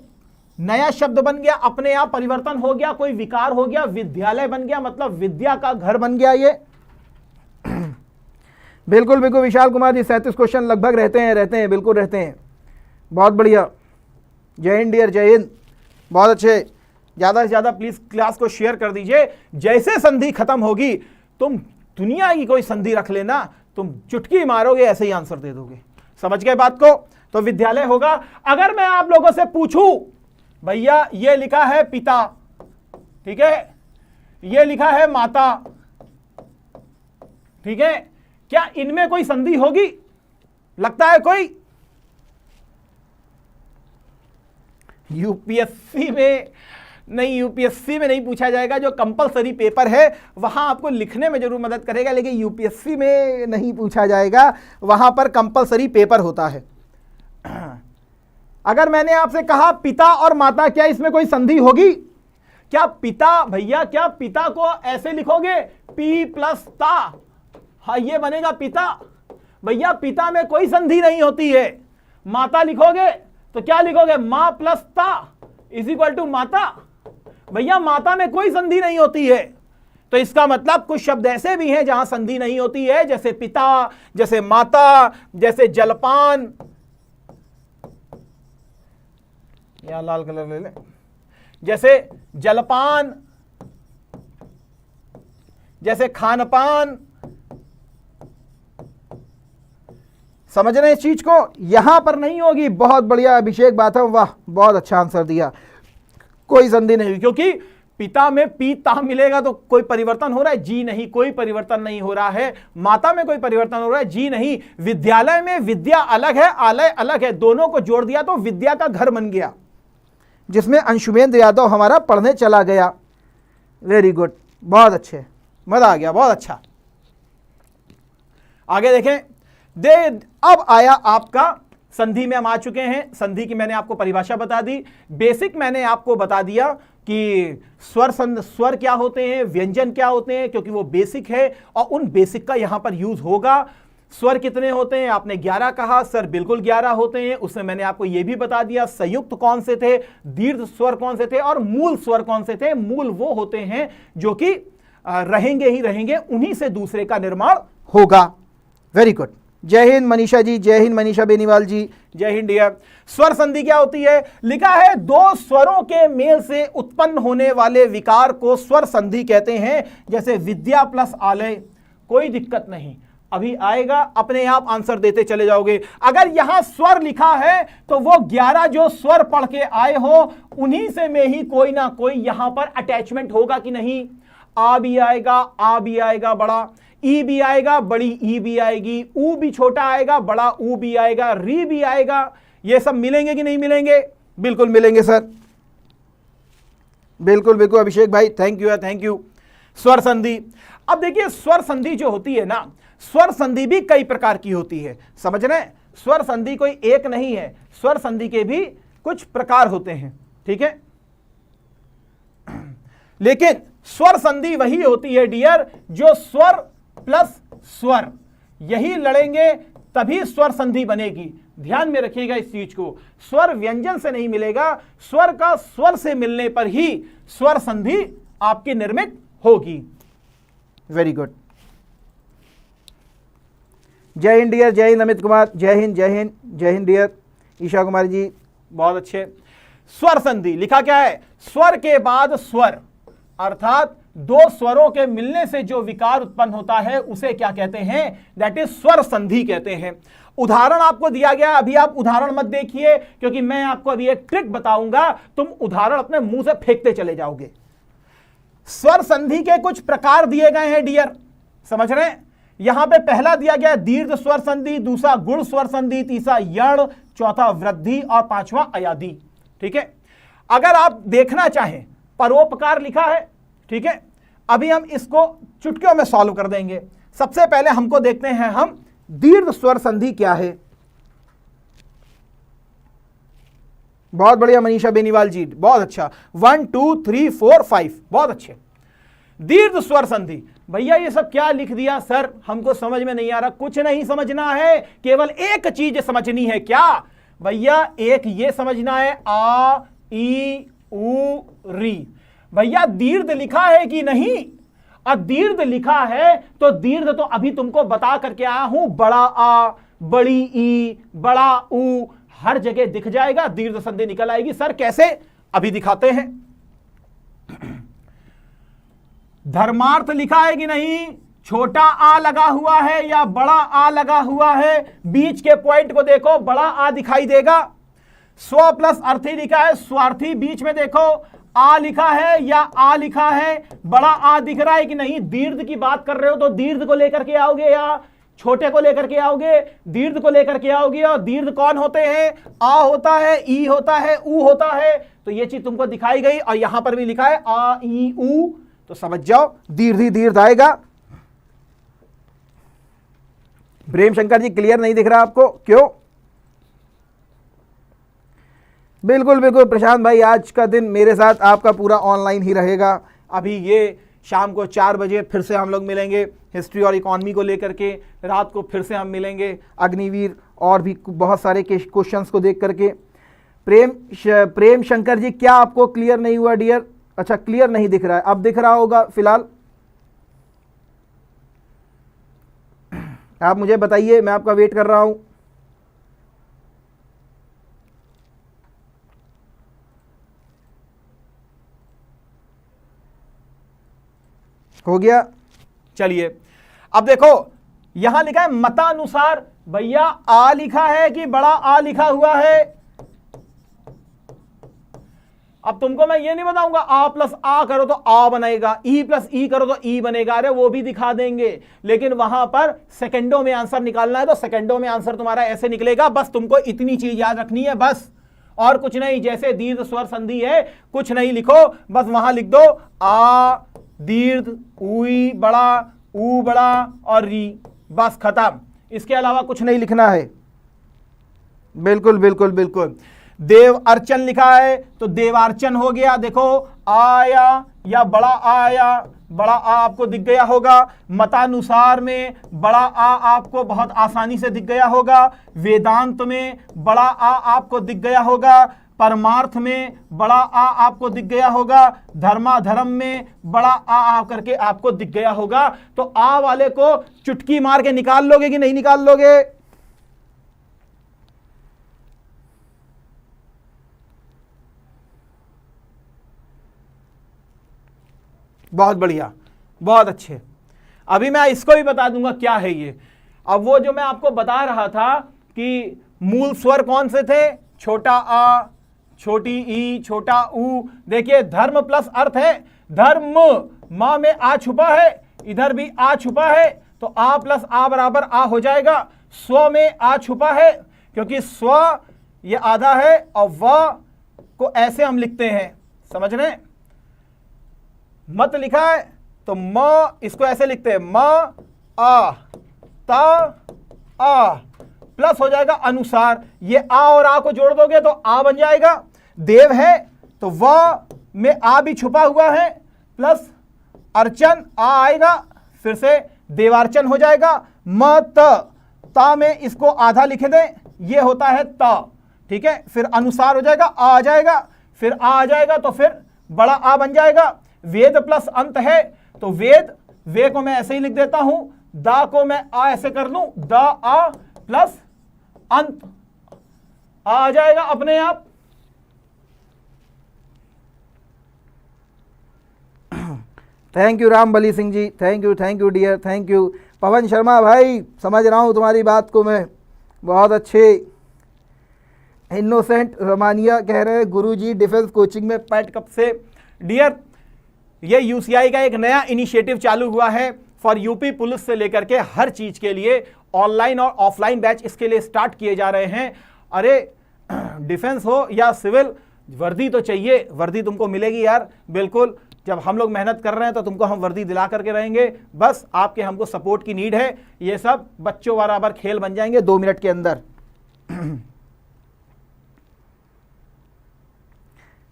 नया शब्द बन गया, अपने आप परिवर्तन हो गया, कोई विकार हो गया, विद्यालय बन गया, मतलब विद्या का घर बन गया ये। बिल्कुल बिल्कुल विशाल कुमार जी, 37 क्वेश्चन लगभग रहते हैं, बिल्कुल रहते हैं, बहुत बढ़िया। जय हिंद डियर, जय हिंद, बहुत अच्छे। ज्यादा से ज्यादा प्लीज क्लास को शेयर कर दीजिए। जैसे संधि खत्म होगी, तुम दुनिया की कोई संधि रख लेना, तुम चुटकी मारोगे ऐसे ही आंसर दे दोगे। समझ गए बात को। तो विद्यालय होगा। अगर मैं आप लोगों से पूछूं भैया ये लिखा है पिता, ठीक है, ये लिखा है माता, ठीक है, क्या इनमें कोई संधि होगी, लगता है कोई? यूपीएससी में नहीं, यूपीएससी में नहीं पूछा जाएगा। जो कंपलसरी पेपर है वहां आपको लिखने में जरूर मदद करेगा, लेकिन यूपीएससी में नहीं पूछा जाएगा, वहां पर कंपलसरी पेपर होता है। अगर मैंने आपसे कहा पिता और माता, क्या इसमें कोई संधि होगी? क्या पिता, भैया क्या पिता को ऐसे लिखोगे पी प्लस ता? हाँ ये बनेगा पिता। भैया पिता में कोई संधि नहीं होती है। माता लिखोगे तो क्या लिखोगे, मां प्लस ता इज इक्वल टू माता। भैया माता में कोई संधि नहीं होती है। तो इसका मतलब कुछ शब्द ऐसे भी हैं जहां संधि नहीं होती है, जैसे पिता, जैसे माता, जैसे जलपान, या लाल कलर ले ले, जैसे जलपान, जैसे खानपान। समझ रहे हैं इस चीज को? यहां पर नहीं होगी। बहुत बढ़िया अभिषेक बात है, वाह बहुत अच्छा आंसर दिया। कोई संधि नहीं हुई, क्योंकि पिता में पीता मिलेगा तो कोई परिवर्तन हो रहा है? जी नहीं, कोई परिवर्तन नहीं हो रहा है। माता में कोई परिवर्तन हो रहा है? जी नहीं। विद्यालय में विद्या अलग है, आलय अलग है, दोनों को जोड़ दिया तो विद्या का घर बन गया, जिसमें अंशुमेंद्र यादव हमारा पढ़ने चला गया। वेरी गुड, बहुत अच्छे, मजा आ गया, बहुत अच्छा। आगे देखें, अब आया आपका संधि में हम आ चुके हैं। संधि की मैंने आपको परिभाषा बता दी, बेसिक मैंने आपको बता दिया कि स्वर क्या होते हैं, व्यंजन क्या होते हैं, क्योंकि वो बेसिक है और उन बेसिक का यहां पर यूज होगा। स्वर कितने होते हैं? आपने 11 कहा, सर बिल्कुल 11 होते हैं। उसमें मैंने आपको यह भी बता दिया संयुक्त कौन से थे, दीर्घ स्वर कौन से थे और मूल स्वर कौन से थे। मूल वो होते हैं जो कि रहेंगे ही रहेंगे, उन्हीं से दूसरे का निर्माण होगा। वेरी गुड, जय हिंद मनीषा जी, जय हिंद मनीषा बेनीवाल जी, जय हिंद डियर। स्वर संधि क्या होती है? लिखा है दो स्वरों के मेल से उत्पन्न होने वाले विकार को स्वर संधि कहते हैं, जैसे विद्या प्लस आलय। कोई दिक्कत नहीं, अभी आएगा, अपने आप आंसर देते चले जाओगे। अगर यहां स्वर लिखा है तो वो 11 जो स्वर पढ़ के आए हो उन्हीं से में ही कोई ना कोई यहां पर अटैचमेंट होगा कि नहीं। आ भी आएगा, आ भी आएगा बड़ा, ई भी आएगा, बड़ी ई भी आएगी, ऊ भी छोटा आएगा, बड़ा ऊ भी आएगा, री भी आएगा। ये सब मिलेंगे कि नहीं मिलेंगे? बिल्कुल मिलेंगे सर, बिल्कुल बिल्कुल अभिषेक भाई, थैंक यू, थैंक यू। स्वर संधि, अब देखिए स्वर संधि जो होती है ना, स्वर संधि भी कई प्रकार की होती है, समझ रहे हैं? स्वर संधि कोई एक नहीं है, स्वर संधि के भी कुछ प्रकार होते हैं, ठीक है। लेकिन स्वर संधि वही होती है डियर जो स्वर प्लस स्वर यही लड़ेंगे तभी स्वर संधि बनेगी। ध्यान में रखिएगा इस चीज को, स्वर व्यंजन से नहीं मिलेगा, स्वर का स्वर से मिलने पर ही स्वर संधि आपकी निर्मित होगी। वेरी गुड, जय हिंद डियर, जय हिंद अमित कुमार, जय हिंद जय हिंद जय हिंद डियर। ईशा कुमारी जी बहुत अच्छे। स्वर संधि लिखा क्या है? स्वर के बाद स्वर, अर्थात दो स्वरों के मिलने से जो विकार उत्पन्न होता है उसे क्या कहते हैं? दैट इज स्वर संधि कहते हैं। उदाहरण आपको दिया गया, अभी आप उदाहरण मत देखिए क्योंकि मैं आपको अभी एक ट्रिक बताऊंगा, तुम उदाहरण अपने मुंह से फेंकते चले जाओगे। स्वर संधि के कुछ प्रकार दिए गए हैं डियर, समझ रहे हैं? यहां पे पहला दिया गया दीर्घ स्वर संधि, दूसरा गुण स्वर संधि, तीसरा यण, चौथा वृद्धि और पांचवा अयादि, ठीक है। अगर आप देखना चाहें परोपकार लिखा है, ठीक है। अभी हम इसको चुटकियों में सॉल्व कर देंगे। सबसे पहले हमको देखते हैं हम दीर्घ स्वर संधि क्या है। बहुत बढ़िया मनीषा बेनीवाल जी, बहुत अच्छा। 1 2 3 4 5, बहुत अच्छे। दीर्घ स्वर संधि, भैया ये सब क्या लिख दिया सर, हमको समझ में नहीं आ रहा। कुछ नहीं समझना है, केवल एक चीज समझनी है। क्या भैया? एक ये समझना है आ ई उ री। भैया दीर्घ लिखा है कि नहीं? और दीर्घ लिखा है तो दीर्घ तो अभी तुमको बता करके आया हूं, बड़ा आ, बड़ी ई, बड़ा उ, हर जगह दिख जाएगा, दीर्घ संधि निकल आएगी। सर कैसे? अभी दिखाते हैं। धर्मार्थ लिखा है कि नहीं? छोटा आ लगा हुआ है या बड़ा आ लगा हुआ है? बीच के पॉइंट को देखो, बड़ा आ दिखाई देगा। स्व प्लस अर्थी लिखा है, स्वार्थी बीच में देखो, आ लिखा है या आ लिखा है? बड़ा आ दिख रहा है कि नहीं? दीर्घ की बात कर रहे हो तो दीर्घ को लेकर के आओगे या छोटे को लेकर के आओगे? दीर्घ को लेकर के आओगे। और दीर्घ कौन होते हैं? आ होता है, ई होता है, ऊ होता है। तो ये चीज तुमको दिखाई गई और यहां पर भी लिखा है आ ई ऊ, तो समझ जाओ दीर्घ ही दीर्घ आएगा। प्रेम शंकर जी क्लियर नहीं दिख रहा आपको? क्यों? बिल्कुल बिल्कुल प्रशांत भाई, आज का दिन मेरे साथ आपका पूरा ऑनलाइन ही रहेगा। अभी ये शाम को 4 बजे फिर से हम लोग मिलेंगे हिस्ट्री और इकोनॉमी को लेकर के, रात को फिर से हम मिलेंगे अग्निवीर और भी बहुत सारे क्वेश्चंस को देख करके। प्रेम शंकर जी, क्या आपको क्लियर नहीं हुआ डियर? अच्छा, क्लियर नहीं दिख रहा है, अब दिख रहा होगा फिलहाल। आप मुझे बताइए, मैं आपका वेट कर रहा हूं। हो गया। चलिए अब देखो, यहां लिखा है मतानुसार। भैया आ लिखा है कि बड़ा आ लिखा हुआ है? अब तुमको मैं ये नहीं बताऊंगा आ प्लस आ करो तो आ बनेगा, ई प्लस ई करो तो ई बनेगा, अरे वो भी दिखा देंगे, लेकिन वहां पर सेकंडों में आंसर निकालना है तो सेकंडों में आंसर तुम्हारा ऐसे निकलेगा। बस तुमको इतनी चीज याद रखनी है, बस और कुछ नहीं। जैसे दीर्घ स्वर संधि है, कुछ नहीं लिखो, बस वहां लिख दो आ दीर्घ, उई बड़ा, ऊ बड़ा और री, बस खत्म। इसके अलावा कुछ नहीं लिखना है। बिल्कुल बिल्कुल बिल्कुल। देव अर्चन लिखा है तो देवार्चन हो गया। देखो आया या बड़ा आया, बड़ा आ आपको दिख गया होगा। मतानुसार में बड़ा आ आपको बहुत आसानी से दिख गया होगा। वेदांत में बड़ा आ आपको दिख गया होगा। परमार्थ में बड़ा आ आपको दिख गया होगा। धर्माधर्म में बड़ा आ करके आपको दिख गया होगा। तो आ वाले को चुटकी मार के निकाल लोगे कि नहीं निकाल लोगे? बहुत बढ़िया, बहुत अच्छे। अभी मैं इसको भी बता दूंगा क्या है ये। अब वो जो मैं आपको बता रहा था कि मूल स्वर कौन से थे, छोटा आ, छोटी ई, छोटा ऊ। देखिए धर्म प्लस अर्थ है, धर्म, मां में आ छुपा है, इधर भी आ छुपा है, तो आ प्लस आ बराबर आ हो जाएगा। स्व में आ छुपा है क्योंकि स्व ये आधा है और व को ऐसे हम लिखते हैं, समझ रहे हैं? मत लिखा है तो म इसको ऐसे लिखते हैं, म आ, ता आ, प्लस हो जाएगा अनुसार। ये आ और आ को जोड़ दोगे तो आ बन जाएगा। देव है तो व में आ भी छुपा हुआ है, प्लस अर्चन आ आएगा, फिर से देवार्चन हो जाएगा। म ता में इसको आधा लिखे दें, ये होता है ता, ठीक है। फिर अनुसार हो जाएगा, आ जाएगा, फिर आ जाएगा तो फिर बड़ा आ बन जाएगा। वेद प्लस अंत है तो वेद, वे को मैं ऐसे ही लिख देता हूं, दा को मैं आ ऐसे कर लूं, दा आ प्लस अंत आ जाएगा अपने आप। Thank you Ram Bali Singh ji, thank you dear, thank you. Pawan Sharma भाई, समझ रहा हूं तुम्हारी बात को मैं, बहुत अच्छे। इनोसेंट रमानिया कह रहे हैं गुरुजी डिफेंस कोचिंग में पैट कब से? डियर, ये यूसीआई का एक नया इनिशिएटिव चालू हुआ है फॉर यूपी पुलिस से लेकर के हर चीज के लिए। ऑनलाइन और ऑफलाइन बैच इसके लिए स्टार्ट किए जा रहे हैं। अरे डिफेंस हो या सिविल, वर्दी तो चाहिए, वर्दी तुमको मिलेगी यार, बिल्कुल। जब हम लोग मेहनत कर रहे हैं तो तुमको हम वर्दी दिला करके रहेंगे, बस आपके हमको सपोर्ट की नीड है। ये सब बच्चों बराबर खेल बन जाएंगे 2 मिनट के अंदर।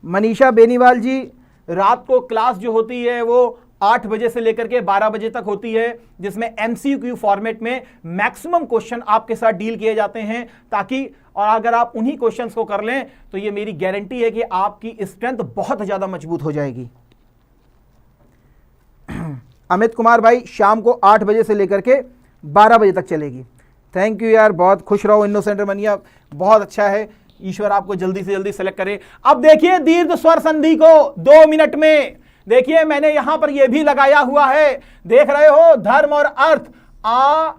मनीषा बेनीवाल जी, रात को क्लास जो होती है वो 8 बजे से लेकर के 12 बजे तक होती है, जिसमें एमसीक्यू फॉर्मेट में मैक्सिमम क्वेश्चन आपके साथ डील किए जाते हैं, ताकि और अगर आप उन्हीं क्वेश्चंस को कर लें तो ये मेरी गारंटी है कि आपकी स्ट्रेंथ बहुत ज्यादा मजबूत हो जाएगी। अमित कुमार भाई, शाम को 8 बजे से लेकर के 12 बजे तक चलेगी। थैंक यू यार, बहुत खुश रहो। इनोसेंट रमनिया, बहुत अच्छा है, ईश्वर आपको जल्दी से जल्दी सेलेक्ट करे। अब देखिए दीर्घ स्वर संधि को 2 मिनट में, देखिए मैंने यहां पर यह भी लगाया हुआ है, देख रहे हो, धर्म और अर्थ, आ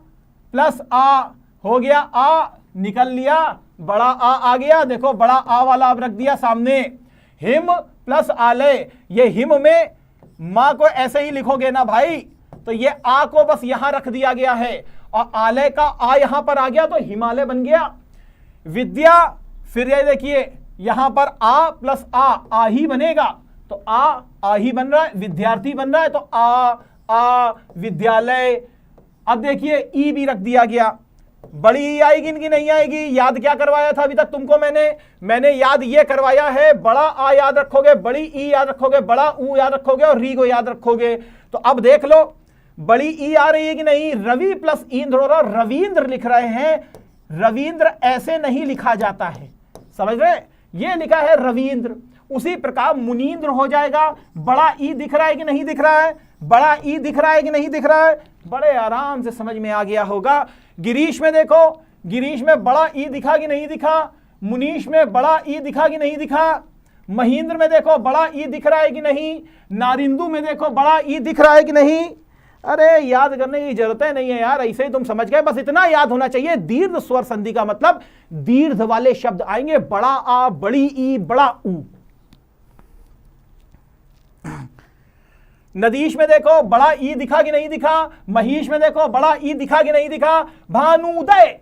प्लस आ हो गया, आ निकल लिया, बड़ा आ गया, देखो बड़ा आ वाला अब रख दिया सामने। हिम प्लस आलय, ये हिम में मां को ऐसे ही लिखोगे ना भाई, तो ये आ को बस यहां रख दिया गया है और आलय का आ यहां पर आ गया तो हिमालय बन गया। विद्या, फिर ये देखिए यहां पर आ प्लस आ ही बनेगा, तो आ ही बन रहा है, विद्यार्थी बन रहा है तो आ विद्यालय। अब देखिए ई भी रख दिया गया, बड़ी ई आएगी कि नहीं आएगी? याद क्या करवाया था अभी तक तुमको? मैंने याद ये करवाया है, बड़ा आ याद रखोगे, बड़ी ई याद रखोगे, बड़ा ऊ याद रखोगे और री को याद रखोगे। तो अब देख लो, बड़ी ई आ रही है कि नहीं? रवि प्लस इंद्र और रविंद्र लिख रहे हैं। रविंद्र ऐसे नहीं लिखा जाता है, समझ रहे? ये लिखा है रविंद्र। उसी प्रकार मुनींद्र हो जाएगा। बड़ा ई दिख रहा है कि नहीं दिख रहा है? बड़ा ई दिख रहा है कि नहीं दिख रहा है? बड़े आराम से समझ में आ गया होगा। गिरीश में देखो, गिरीश में बड़ा ई दिखा कि नहीं दिखा? मुनीश में बड़ा ई दिखा कि नहीं दिखा? महेंद्र में देखो बड़ा ई दिख रहा है कि नहीं? नारिंदु में देखो बड़ा ई दिख रहा है कि नहीं? अरे याद करने की जरूरत नहीं है यार, ऐसे ही तुम समझ गए। बस इतना याद होना चाहिए, दीर्घ स्वर संधि का मतलब दीर्घ वाले शब्द आएंगे। बड़ा आ, बड़ी ई, बड़ा ऊ। नदीश में देखो बड़ा ई दिखा कि नहीं दिखा? महीश में देखो बड़ा ई दिखा कि नहीं दिखा? भानुदय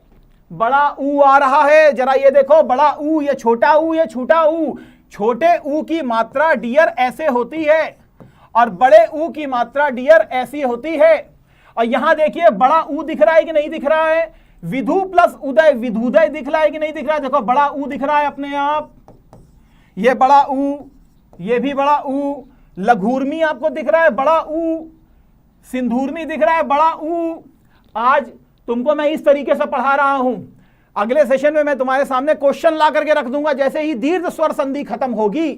बड़ा ऊ आ रहा है, जरा ये देखो बड़ा ऊ, ये छोटा ऊ, ये छोटा ऊ। छोटे ऊ की मात्रा डियर ऐसे होती है और बड़े ऊ की मात्रा डियर ऐसी होती है। और यहां देखिए बड़ा ऊ दिख रहा है कि नहीं दिख रहा है? विधु प्लस उदय, विधुदय दिख रहा है कि नहीं दिख रहा है? देखो बड़ा ऊ दिख रहा है अपने आप, ये बड़ा ऊ, ये भी बड़ा ऊ। लघुर्मी आपको दिख रहा है बड़ा ऊ, सिंधुर्मी दिख रहा है बड़ा ऊ। आज तुमको मैं इस तरीके से पढ़ा रहा हूं, अगले सेशन में मैं तुम्हारे सामने क्वेश्चन ला करके रख दूंगा। जैसे ही दीर्घ स्वर संधि खत्म होगी,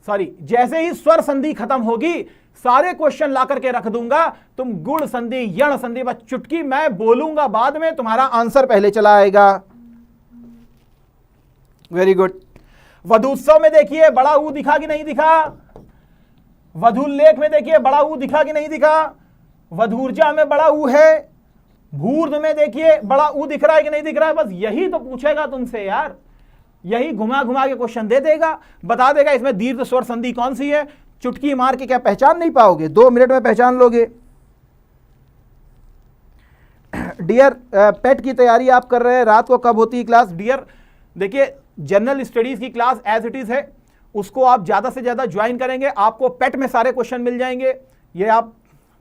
जैसे ही स्वर संधि खत्म होगी, सारे क्वेश्चन ला करके रख दूंगा। तुम गुण संधि, यण संधि, बस चुटकी मैं बोलूंगा बाद में, तुम्हारा आंसर पहले चला आएगा। Very good. वधुत्सव में देखिए बड़ा ऊ दिखा कि नहीं दिखा? वधुल्लेख में देखिए बड़ा ऊ दिखा कि नहीं दिखा? वधूर्जा में बड़ा ऊ है। भूर्ध में देखिए बड़ा ऊ दिख रहा है कि नहीं दिख रहा है? बस यही तो पूछेगा तुमसे यार, यही घुमा घुमा के क्वेश्चन दे देगा, बता देगा इसमें दीर्घ स्वर संधि कौन सी है। चुटकी मार के क्या पहचान नहीं पाओगे? 2 मिनट में पहचान लोगे। डियर, पेट की तैयारी आप कर रहे हैं, रात को कब होती है क्लास? डियर देखिए, जनरल स्टडीज की क्लास एज इट इज है, उसको आप ज्यादा से ज्यादा ज्वाइन करेंगे, आपको पेट में सारे क्वेश्चन मिल जाएंगे, ये आप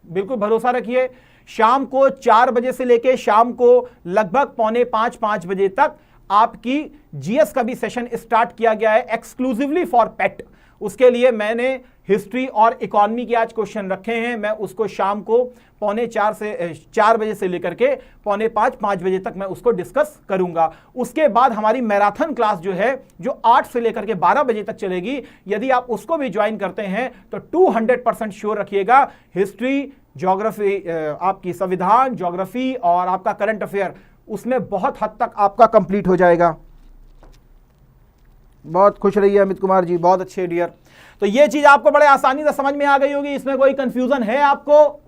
बिल्कुल भरोसा रखिए। शाम को 4 बजे से लेके शाम को लगभग 4:45-5 बजे तक आपकी जीएस का भी सेशन स्टार्ट किया गया है एक्सक्लूसिवली फॉर पेट। उसके लिए मैंने हिस्ट्री और इकोनॉमी के आज क्वेश्चन रखे हैं, मैं उसको शाम को 4 बजे से लेकर के 4:45-5 बजे तक मैं उसको डिस्कस करूंगा। उसके बाद हमारी मैराथन क्लास जो है, जो 8 से लेकर के 12 बजे तक चलेगी, यदि आप उसको भी ज्वाइन करते हैं तो 200% श्योर रखिएगा हिस्ट्री, ज्योग्राफी, आपकी संविधान, ज्योग्राफी और आपका करंट अफेयर, उसमें बहुत हद तक आपका कंप्लीट हो जाएगा। बहुत खुश रहिए अमित कुमार जी, बहुत अच्छे डियर। तो ये चीज आपको बड़े आसानी से समझ में आ गई होगी। इसमें कोई कंफ्यूजन है आपको?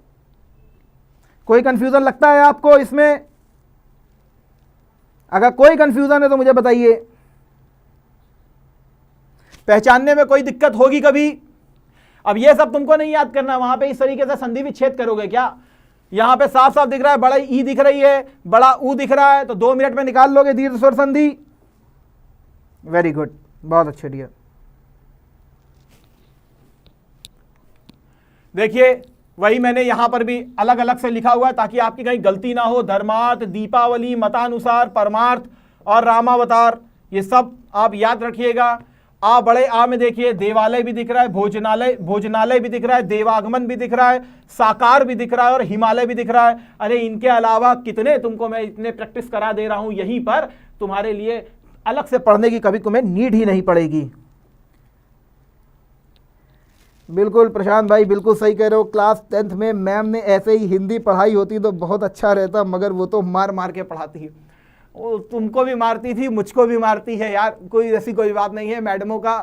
कोई कंफ्यूजन लगता है आपको इसमें? अगर कोई कंफ्यूजन है तो मुझे बताइए। पहचानने में कोई दिक्कत होगी कभी? अब ये सब तुमको नहीं याद करना, वहां पे इस तरीके से संधि विच्छेद करोगे क्या? यहां पे साफ साफ दिख रहा है बड़ा ई दिख रही है, बड़ा ऊ दिख रहा है, तो 2 मिनट में निकाल लोगे दीर्घ स्वर संधि। वेरी गुड, बहुत अच्छे डियर। देखिए वही मैंने यहां पर भी अलग अलग से लिखा हुआ है ताकि आपकी कहीं गलती ना हो। धर्मार्थ, दीपावली, मतानुसार, परमार्थ और रामावतार, ये सब आप याद रखिएगा। आ बड़े आ में देखिए देवालय भी दिख रहा है, भोजनालय भी दिख रहा है, देवागमन भी दिख रहा है, साकार भी दिख रहा है और हिमालय भी दिख रहा है। अरे इनके अलावा कितने तुमको मैं इतने प्रैक्टिस करा दे रहा हूं, यहीं पर तुम्हारे लिए अलग से पढ़ने की कभी तुम्हें नीड ही नहीं पड़ेगी। बिल्कुल प्रशांत भाई, बिल्कुल सही कह रहे हो। क्लास 10th में मैम ने ऐसे ही हिंदी पढ़ाई होती तो बहुत अच्छा रहता, मगर वो तो मार मार के पढ़ाती है। वो तुमको भी मारती थी, मुझको भी मारती है यार, कोई ऐसी कोई बात नहीं है। मैडमों का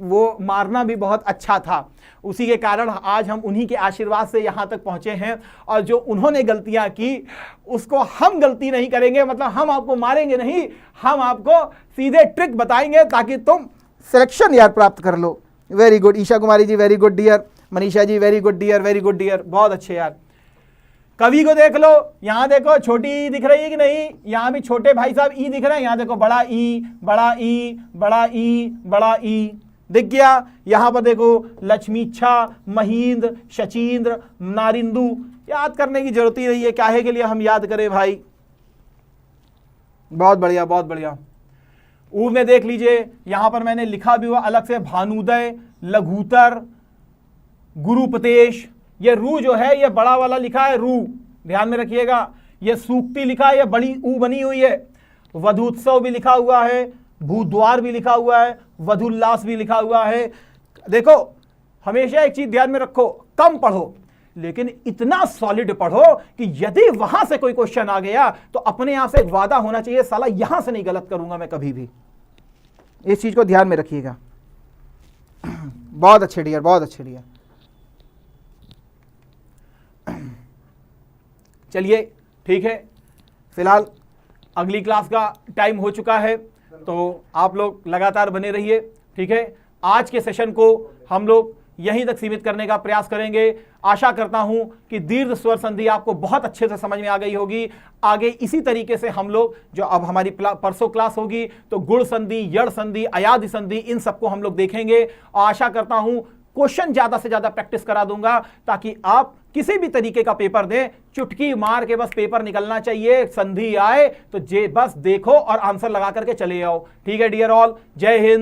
वो मारना भी बहुत अच्छा था, उसी के कारण आज हम उन्हीं के आशीर्वाद से यहाँ तक पहुँचे हैं। और जो उन्होंने गलतियाँ की उसको हम गलती नहीं करेंगे, मतलब हम आपको मारेंगे नहीं, हम आपको सीधे ट्रिक बताएंगे ताकि तुम सिलेक्शन यार प्राप्त कर लो। Very good Isha Kumari ji, very good dear. Manisha ji, very good dear, very good dear, बहुत अच्छे यार। कवि को देख लो, यहां देखो छोटी ई दिख रही है कि नहीं? यहां भी छोटे भाई साहब ई दिख रहे हैं, यहां देखो बड़ा ई, बड़ा ई, बड़ा ई, बड़ा ई दिख गया। यहां पर देखो लक्ष्मीच्छा, महींद्र, शचींद्र, नारिंदु, याद करने की जरूरत ही नहीं है, काहे के लिए हम याद करें भाई। बहुत बढ़िया, बहुत बढ़िया। ऊ में देख लीजिए, यहां पर मैंने लिखा भी हुआ अलग से, भानुदय, लघुतर, गुरुपदेश। ये रू जो है ये बड़ा वाला लिखा है, रू ध्यान में रखिएगा। ये सूक्ति लिखा है, ये बड़ी ऊ बनी हुई है। वधुत्सव भी लिखा हुआ है, भूद्वार भी लिखा हुआ है, वधुल्लास भी लिखा हुआ है। देखो हमेशा एक चीज ध्यान में रखो, कम पढ़ो लेकिन इतना सॉलिड पढ़ो कि यदि वहां से कोई क्वेश्चन आ गया तो अपने आप से एक वादा होना चाहिए, साला यहां से नहीं गलत करूंगा मैं कभी भी। इस चीज को ध्यान में रखिएगा। बहुत अच्छे डियर, बहुत अच्छे डियर। चलिए ठीक है, फिलहाल अगली क्लास का टाइम हो चुका है, तो आप लोग लगातार बने रहिए। ठीक है, आज के सेशन को हम लोग यहीं तक सीमित करने का प्रयास करेंगे। आशा करता हूं कि दीर्घ स्वर संधि आपको बहुत अच्छे से समझ में आ गई होगी। आगे इसी तरीके से हम लोग, जो अब हमारी परसों क्लास होगी, तो गुण संधि, यड़ संधि, अयादि संधि, इन सबको हम लोग देखेंगे। और आशा करता हूं क्वेश्चन ज्यादा से ज्यादा प्रैक्टिस करा दूंगा, ताकि आप किसी भी तरीके का पेपर दें, चुटकी मार के बस पेपर निकलना चाहिए। संधि आए तो जे बस देखो और आंसर लगा करके चले आओ। ठीक है डियर ऑल, जय हिंद।